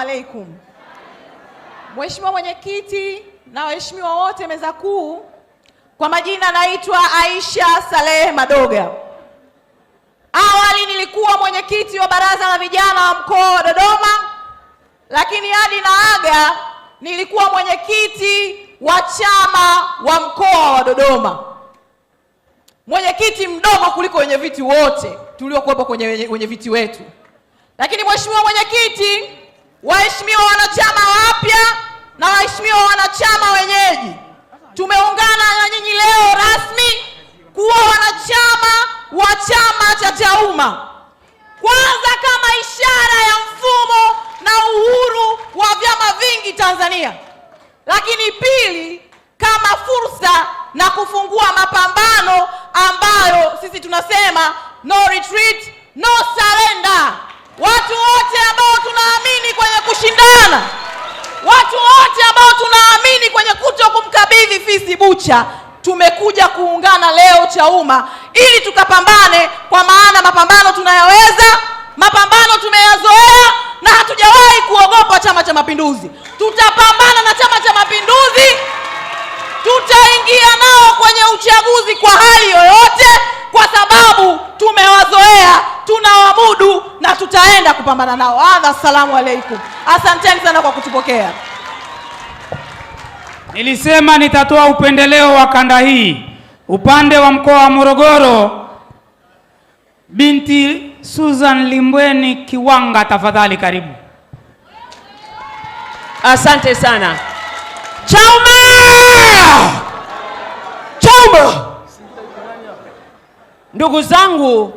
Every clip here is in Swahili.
alaikum. Mheshimiwa Mwenyekiti na waheshimiwa wote meza kuu, kwa majina naitwa Aisha Saleh Madoga. Awali nilikuwa mwenyekiti wa baraza la vijana wa mkoa wa Dodoma, lakini hadi naaga nilikuwa mwenyekiti wa chama wa mkoa wa Dodoma. Mwenyekiti mdogo kuliko wenye viti wote tuliokuwepo kwenye viti wetu. Lakini Mheshimiwa Mwenyekiti, waheshimiwa wanachama wapya na waheshimiwa wanachama wenyeji, tumeungana na nyinyi leo rasmi kuwa wanachama wa chama cha Chauma. Kwanza kama ishara ya mfumo na uhuru wa vyama vingi Tanzania, lakini pili kama fursa na kufungua mapambano ambayo sisi tunasema no retreat, no surrender. Watu wote ambao tunaamini kwenye kushindana, watu wote ambao tunaamini kwenye kuto kumkabidhi fisi bucha, tumekuja kuungana leo Chauma ili tukapambane, kwa maana mapambano tunayaweza, mapambano tumeyazoea na hatujawahi kuogopa Chama cha Mapinduzi. Tutapambana na Chama cha Mapinduzi, tutaingia nao kwenye uchaguzi kwa hali yoyote, kwa sababu tumewazoea, tunawamudu na tutaenda kupambana nao. Assalamu alaikum. Asanteni sana kwa kutupokea. Nilisema nitatoa upendeleo wa kanda hii. Upande wa mkoa wa Morogoro, binti Susan Limbweni Kiwanga, tafadhali karibu. Asante sana. Chauma! Chauma! Ndugu zangu,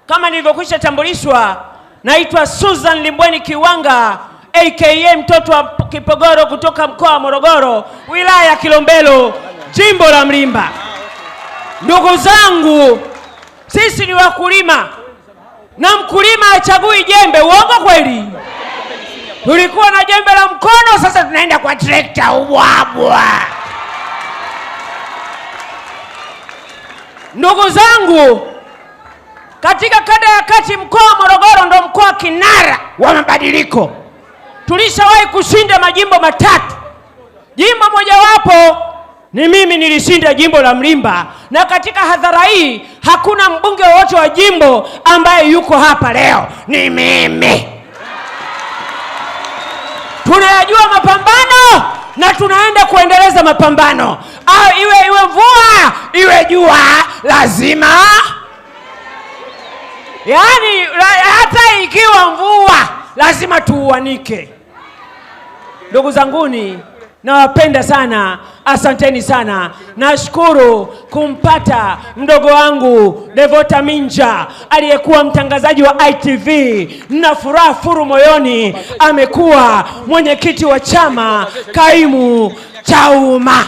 kama nilivyokwisha tambulishwa, naitwa Susan Limbweni Kiwanga aka mtoto wa Kipogoro kutoka mkoa wa Morogoro, wilaya ya Kilombero, jimbo la Mlimba. Ndugu zangu, sisi ni wakulima na mkulima hachagui jembe. Uongo kweli? Tulikuwa na jembe la mkono, sasa tunaenda kwa trekta ubwabwa. Ndugu zangu, katika kanda ya kati mkoa wa Morogoro ndo mkoa kinara wa mabadiliko. Tulishawahi kushinda majimbo matatu. Jimbo mojawapo ni mimi nilishinda jimbo la Mlimba, na katika hadhara hii hakuna mbunge wote wa jimbo ambaye yuko hapa leo, ni mimi. Tunayajua mapambano na tunaenda kuendeleza mapambano. Iwe mvua, iwe jua, lazima. Yaani hata ikiwa mvua lazima tuuanike. Ndugu zanguni, nawapenda sana, asanteni sana. Nashukuru kumpata mdogo wangu Devota Minja aliyekuwa mtangazaji wa ITV. Nina furaha furu moyoni, amekuwa mwenyekiti wa chama kaimu Chauma.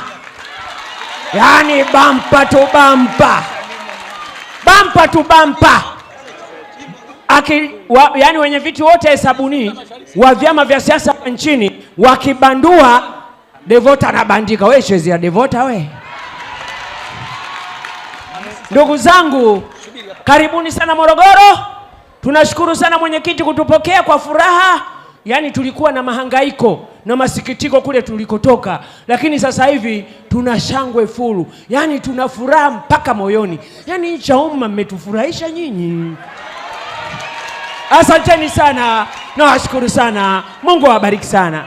Yaani bampa tu bampa, bampa tu bampa. Yani wenye viti wote hesabuni wa vyama vya siasa nchini wakibandua, Devota anabandika. Wewe shezi ya Devota we. Ndugu zangu, karibuni sana Morogoro. Tunashukuru sana mwenyekiti kutupokea kwa furaha. Yani tulikuwa na mahangaiko na masikitiko kule tulikotoka, lakini sasa hivi tuna shangwe furu. Yani tuna furaha mpaka moyoni. Yani Chauma mmetufurahisha nyinyi. Asanteni sana, nawashukuru sana. Mungu awabariki sana.